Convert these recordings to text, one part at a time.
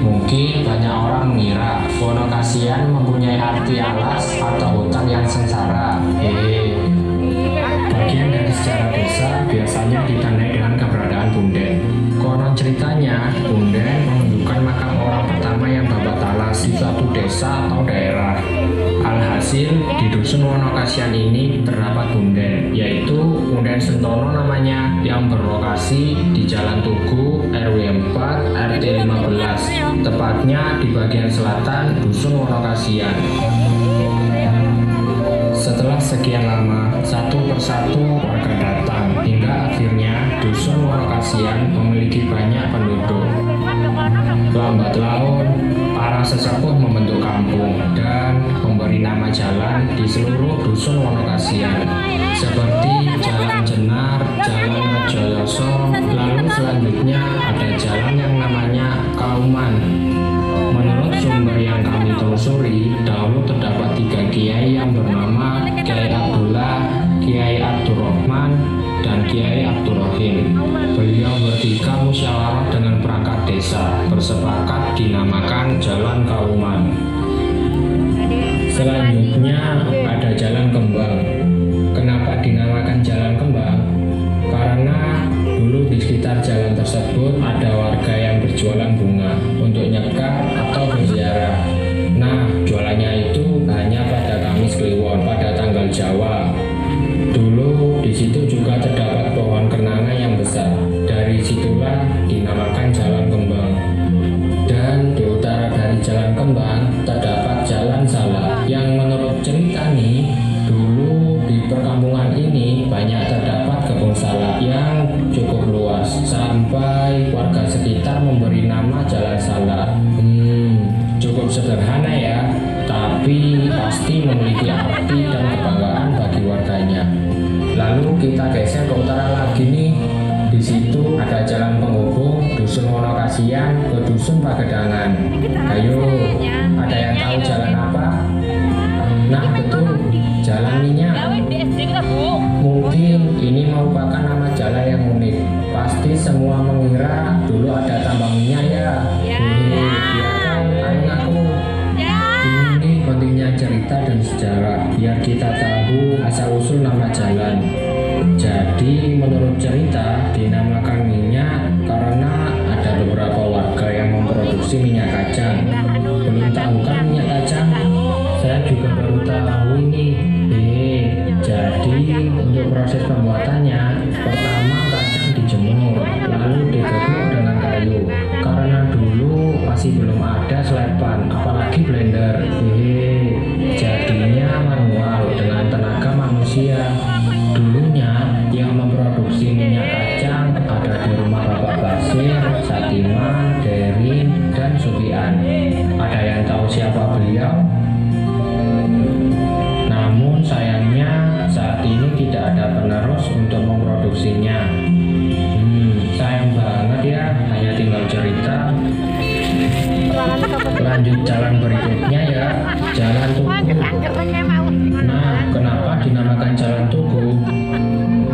Mungkin banyak orang mengira Wonokasian mempunyai arti alas atau hutan yang sengsara. Bagian dari sejarah desa biasanya ditandai dengan keberadaan punden. Konon ceritanya, punden menunjukkan makam orang pertama yang babat alas di suatu desa atau daerah. Alhasil, di dusun Wonokasian ini terdapat punden, yaitu Punden Sentono namanya, yang berlokasi di Jalan Tugu, RW 4, RT 15, tepatnya di bagian selatan dusun Wonokasian. Setelah sekian lama, satu persatu warga datang, hingga akhirnya dusun Wonokasian memiliki banyak penduduk. Lambat laun, para sesepuh membentuk kampung dan memberi nama jalan di seluruh dusun Wonokasian, seperti Jalan Jenar, Jalan Rejoyoso, lalu selanjutnya ada jalan yang namanya Kauman. Menurut sumber yang kami telusuri, dahulu terdapat 3 kiai yang bernama Kiai Abdullah, Kiai Abdurrahman, dan Kiai Abdurrahim. Beliau bertiga musyawarah dengan perangkat desa, bersepakat dinamakan Jalan Kauman. Selanjutnya ada Jalan Kembang. Kenapa dinamakan Jalan Kembang? Karena dulu di sekitar jalan tersebut ada warga yang berjualan bunga untuk nyekar atau berziarah. Nah, jualannya itu hanya pada Kamis Kliwon, pada tanggal Jawa. Dulu di situ juga terdapat pohon kenanga yang besar. Dari situlah dinamakan Jalan Kembang. Dan di utara dari Jalan Kembang terdapat Jalan Salak, yang menurut cerita nih, dulu di perkampungan ini banyak terdapat kebun salak yang cukup luas, sampai warga sekitar memberi nama Jalan Salak. Cukup sederhana ya, tapi pasti memiliki arti dan kebanggaan bagi warganya. Lalu kita geser ke utara lagi nih. Di situ ada jalan penghubung dusun Wonokasian ke dusun Pagedangan. Ayo, ada yang tahu jalan apa? Nah betul, Jalan Minyak. Mungkin ini merupakan nama jalan yang unik. Pasti semua mengira dulu ada tambang minyak ya. Iya kan? Ayo ngaku. Ini pentingnya cerita dan sejarah, biar kita tahu asal-usul nama jalan. Jadi menurut cerita dinamakan minyak karena ada beberapa warga yang memproduksi minyak kacang. Belum tahu kan minyak kacang? Saya juga baru tahu ini. Jadi untuk proses pembuatannya, pertama kacang dijemur, lalu digeprek dengan kayu. Karena dulu masih belum ada selepan, apalagi blender. Jadinya manual dengan tenaga manusia. Dulunya yang memproduksi minyak kacang ada di rumah Bapak Basir, Satiman, Derin, dan Supian. Ada yang tahu siapa beliau? Namun sayangnya saat ini tidak ada penerus untuk memproduksinya. Sayang banget ya, hanya tinggal cerita. Lanjut jalan berikutnya ya, Jalan Tugu. Nah, kenapa dinamakan Jalan Tugu?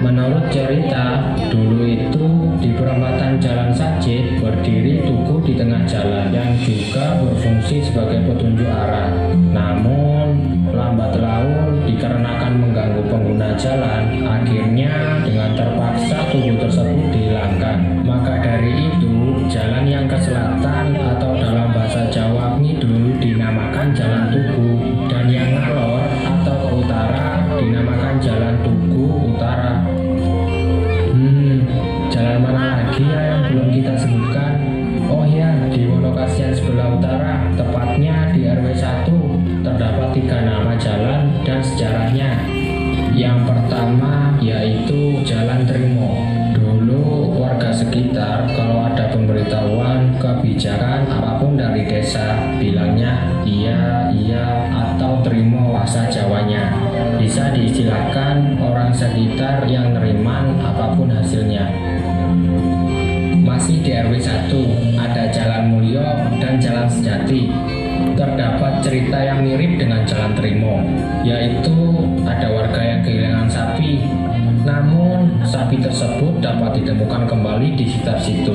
Menurut cerita, dulu itu di perempatan Jalan Sajid berdiri tugu di tengah jalan yang juga berfungsi sebagai petunjuk arah. Namun, lambat laun dikarenakan mengganggu pengguna jalan, akhirnya dengan terpaksa tugu tersebut dihilangkan. Maka dari itu, jalan yang ke selatan atau dalam bahasa Jawa Ngidul dinamakan Jalan Tugu, dan yang ngalor atau ke utara dinamakan Jalan Tugu Utara. Jalan mana lagi ya yang belum kita sebutkan? Oh ya, di Wonokasian sebelah utara, tepatnya di RW 1, terdapat 3 nama jalan dan sejarahnya. Yang pertama yaitu Jalan Trimo. Dulu warga sekitar kalau ada pemberitahuan kebijakan apapun dari desa, bilangnya iya atau terima bahasa Jawanya. Bisa diistilahkan orang sekitar yang neriman apapun hasilnya. Masih di RW 1 ada Jalan Mulyo dan Jalan Sejati. Terdapat cerita yang mirip dengan Jalan Trimo, yaitu ada warga yang kehilangan sapi. Namun sapi tersebut dapat ditemukan kembali di sekitar situ.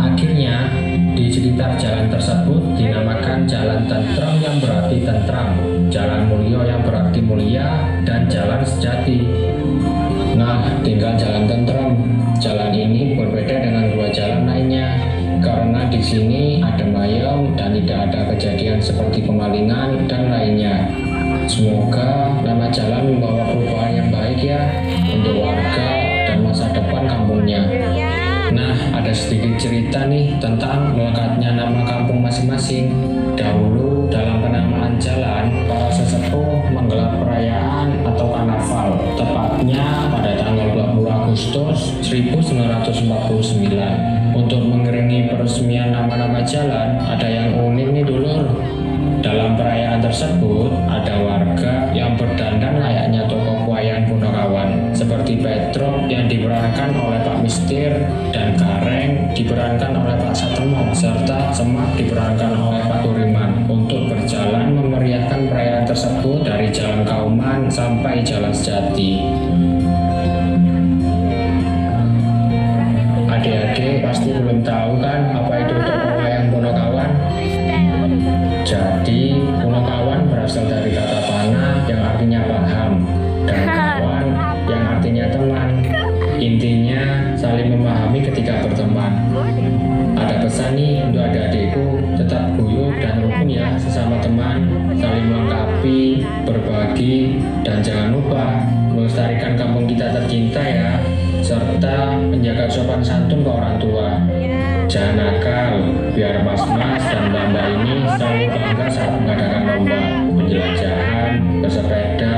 Akhirnya Di sekitar jalan tersebut dinamakan Jalan Tentrem yang berarti tentram, Jalan Mulyo yang berarti mulia, dan Jalan Sejati. Nah, tinggal Jalan Tentrem. Jalan ini berbeda dengan dua jalan lainnya karena di sini ada ayam dan tidak ada kejadian seperti kemalingan dan lainnya. Semoga nama jalan membawa perubahan yang baik ya untuk warga dan masa depan kampungnya. Nah, ada sedikit cerita nih tentang melekatnya nama kampung masing-masing. Dahulu dalam penamaan jalan, para sesepuh menggelar perayaan atau karnaval, tepatnya pada tanggal 20 Agustus 1949. Untuk mengiringi peresmian nama-nama jalan, ada yang unik nih dulur. Dalam perayaan tersebut, ada warga yang berdandan layaknya tokoh wayang Punokawan, seperti Petruk yang diperankan oleh Pak Mistir, dan Gareng diperankan oleh Pak Satemo, serta Semak diperankan oleh Pak Turiman, untuk berjalan memeriahkan perayaan tersebut dari Jalan Kauman sampai Jalan Sejati. Adik-adik pasti belum tahu kan apa itu tokoh wayang Punokawan? Jadi, Punokawan berasal dari kata panah yang artinya paham, dan kawan yang artinya teman. Intinya, saling memahami ketika berteman. Ada pesan nih untuk adik-adikku, tetap guyup dan rukun ya sesama teman, saling melengkapi, berbagi, dan jangan lupa melestarikan kampung kita tercinta ya, serta menjaga sopan santun ke orang tua. Jangan nakal, biar mas-mas dan mbak-mbak ini selalu bangga saat mengadakan lomba, penjelajahan, bersepeda,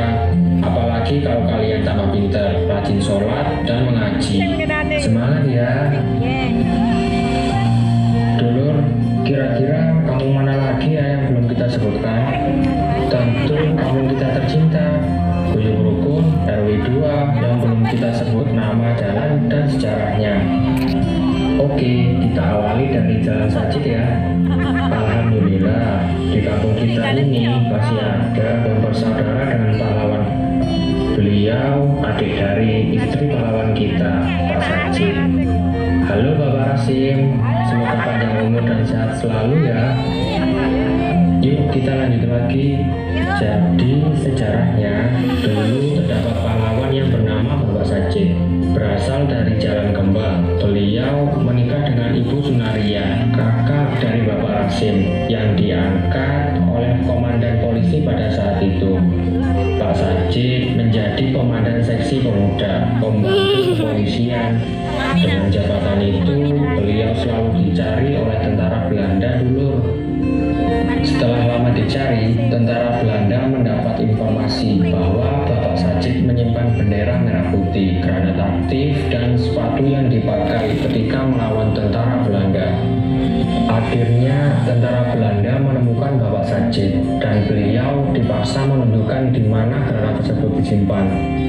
apalagi kalau kalian tambah pintar, rajin sholat, dan mengaji. Semangat ya! Dulur, kira-kira kampung mana lagi ya yang belum kita sebutkan? Tentu kampung kita tercinta, Guyub Rukun, RW 2 yang belum kita sebut nama jalan dan sejarahnya. Oke, kita awali dari Jalan Sajid ya. Alhamdulillah, di kampung kita ini masih ada yang bersaudara dengan pahlawan. Beliau adik dari istri pahlawan kita, Pak Sajid. Halo Bapak Rasim, semoga panjang umur dan sehat selalu ya. Yuk kita lanjut lagi. Jadi sejarahnya, dulu terdapat pahlawan yang bernama Bapak Sajid. Berasal dari Jalan Kembang. Beliau menikah dengan Ibu Sunaria, kakak dari Bapak Rasim, yang diangkat oleh komandan polisi pada saat itu. Pak Sajid menjadi komandan seksi pemuda, pembantu kepolisian. Dengan jabatan itu, beliau selalu dicari oleh tentara Belanda dulu. Setelah lama dicari, tentara Belanda mendapat informasi bahwa Bapak Sajid menyimpan bendera merah putih, granat aktif, dan sepatu yang dipakai ketika melawan tentara Belanda. Akhirnya, tentara Belanda menemukan Bapak Sajid, dan beliau dipaksa menunjukkan di mana granat tersebut disimpan.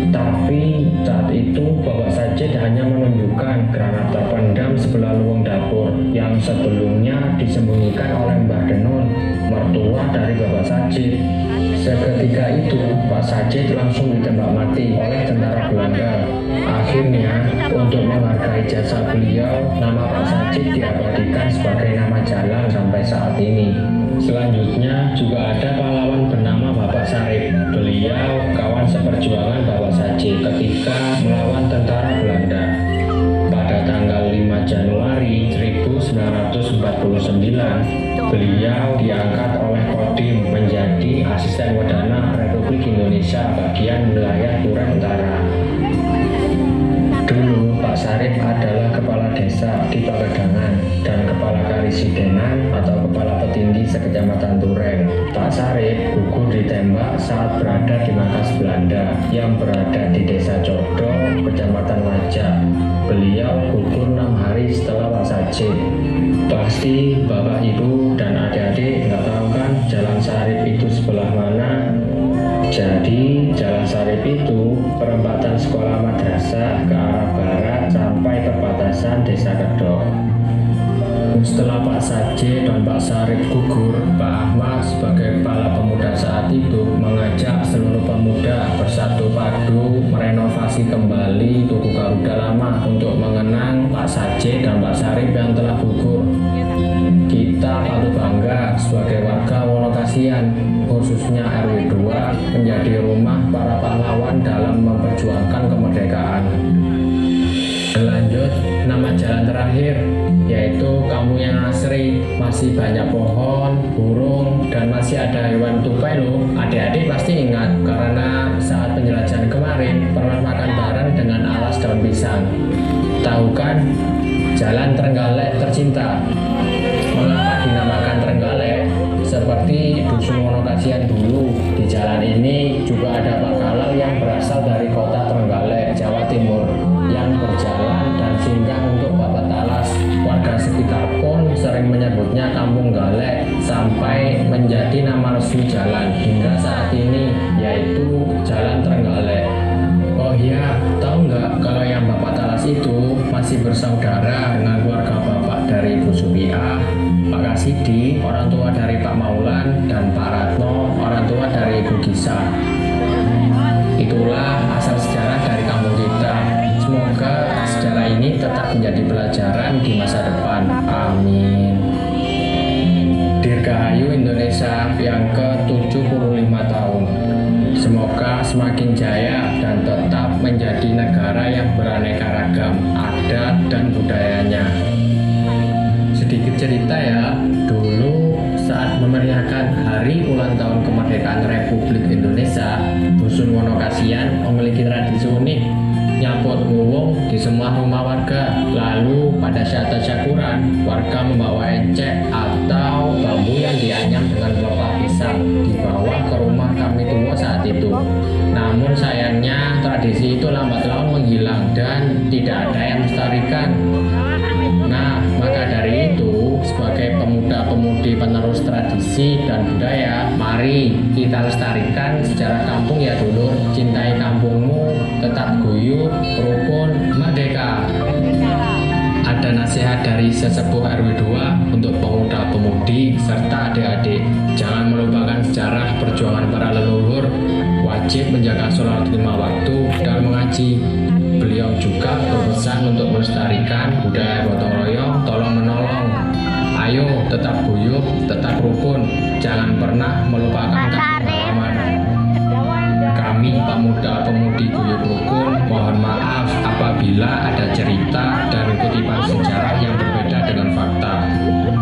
Tapi saat itu Bapak Sajid hanya menunjukkan granat terpendam sebelah lubang dapur yang sebelumnya disembunyikan oleh Mbah Denun, mertua dari Bapak Sajid. Seketika itu Pak Sajid langsung ditembak mati oleh tentara Belanda. Akhirnya, untuk menghargai jasa beliau, nama Pak Sajid diabadikan sebagai nama jalan sampai saat ini. Selanjutnya juga ada pahlawan bernama Bapak Sarip. Beliau kawan seperjuangan Bapak Sajid ketika melawan tentara Belanda. Pada tanggal 5 Januari 1949, beliau diangkat oleh Kodim menjadi Asisten Wedana Republik Indonesia bagian wilayah Turen Utara. Dulu Pak Sarip adalah kepala desa di Pagedangan dan kepala karisidenan atau kepala petinggi sekecamatan Turen. Pak Sarip gugur ditembak saat berada di markas Belanda yang berada di desa Codo, kecamatan Wajah. Beliau gugur 6 hari setelah Pak Sajid. Pasti Bapak, Ibu, dan adik-adik nggak tahu kan Jalan Sarip itu sebelah mana? Jadi Jalan Sarip itu perempatan sekolah madrasah ke arah barat sampai perbatasan desa Kedok. Setelah Pak Sajid dan Pak Sarip gugur, Pak Ahmad sebagai kepala pemuda saat itu mengajak seluruh pemuda bersatu padu merenovasi kembali Tugu Garuda Lama untuk mengenang Pak Sajid dan Pak Sarip yang telah gugur. Kita patut bangga sebagai warga Wonokasian, khususnya RW 2, menjadi rumah para pahlawan dalam memperjuangkan kemerdekaan. Lanjut, nama jalan terakhir yaitu Kampung Yang Asri. Masih banyak pohon, burung, dan masih ada hewan tupai loh. Adik-adik pasti ingat karena saat penjelajahan kemarin pernah makan bareng dengan alas daun pisang. Tahu kan, Jalan Trenggalek tercinta. Mengapa dinamakan Trenggalek? Seperti dusun Wonokasian dulu, di jalan ini juga ada Pak Kalal yang berasal dari kota Trenggalek, Jawa Timur, yang berjalan dan singgah untuk babat talas. Warga sekitar pun sering menyebutnya Kampung Galek sampai menjadi nama resmi jalan hingga saat ini, yaitu Jalan Trenggalek. Oh iya, tahu nggak kalau yang babat talas itu masih bersaudara dengan keluarga bapak dari Ibu Supiah, Pak Kasidi, orang tua dari Pak Maulan, dan Pak Ratno, orang tua dari Ibu Gisa. Itulah asal sejarah dari kampung kita. Semoga sejarah ini tetap menjadi pelajaran di masa depan. Amin. Dirgahayu Indonesia yang ke-75 tahun. Semoga semakin jaya dan tetap menjadi negara yang beraneka ragam adat dan budayanya. Sedikit cerita ya, dulu saat memeriahkan hari ulang tahun kemerdekaan Republik Indonesia, Dusun Wonokasian memiliki tradisi unik, nyaput nguwung di semua rumah warga. Lalu pada saat tasyakuran, warga membawa encek atau bambu yang dianyam dengan pelepah pisang dibawa ke rumah kami tua saat itu. Namun sayangnya tradisi itu lambat laun menghilang dan tidak ada yang melestarikan. Nah, maka dari itu, sebagai pemuda-pemudi penerus tradisi dan budaya, mari kita lestarikan sejarah kampung ya dulur. Cintai kampungmu, tetap guyup, rukun, merdeka. Ada nasihat dari sesepuh RW 2 untuk pemuda-pemudi serta adik-adik. Jangan melupakan sejarah perjuangan para leluhur, wajib menjaga sholat 5 waktu dan mengaji. Beliau juga berpesan untuk melestarikan budaya gotong royong, tolong menolong. Ayo tetap guyup, tetap rukun, jangan pernah melupakan pengalaman. Kami pemuda-pemudi guyup rukun mohon maaf apabila ada cerita dan kutipan sejarah yang berbeda dengan fakta.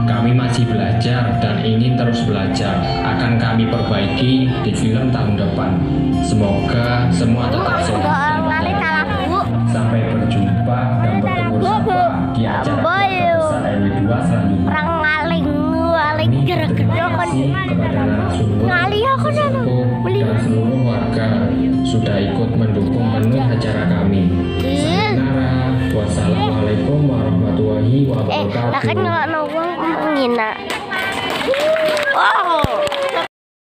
Kami masih belajar dan ingin terus belajar. Akan kami perbaiki di film tahun depan. Semoga semua tetap sehat. Sampai berjumpa dan bertemu sama di acara besar RW 2 selanjutnya. Ini terima kasih kepada narasumber, sesepuh, dan seluruh warga sudah ikut mendukung penuh acara kami. Sayonara, wassalamualaikum warahmatullahi wabarakatuh. Wow.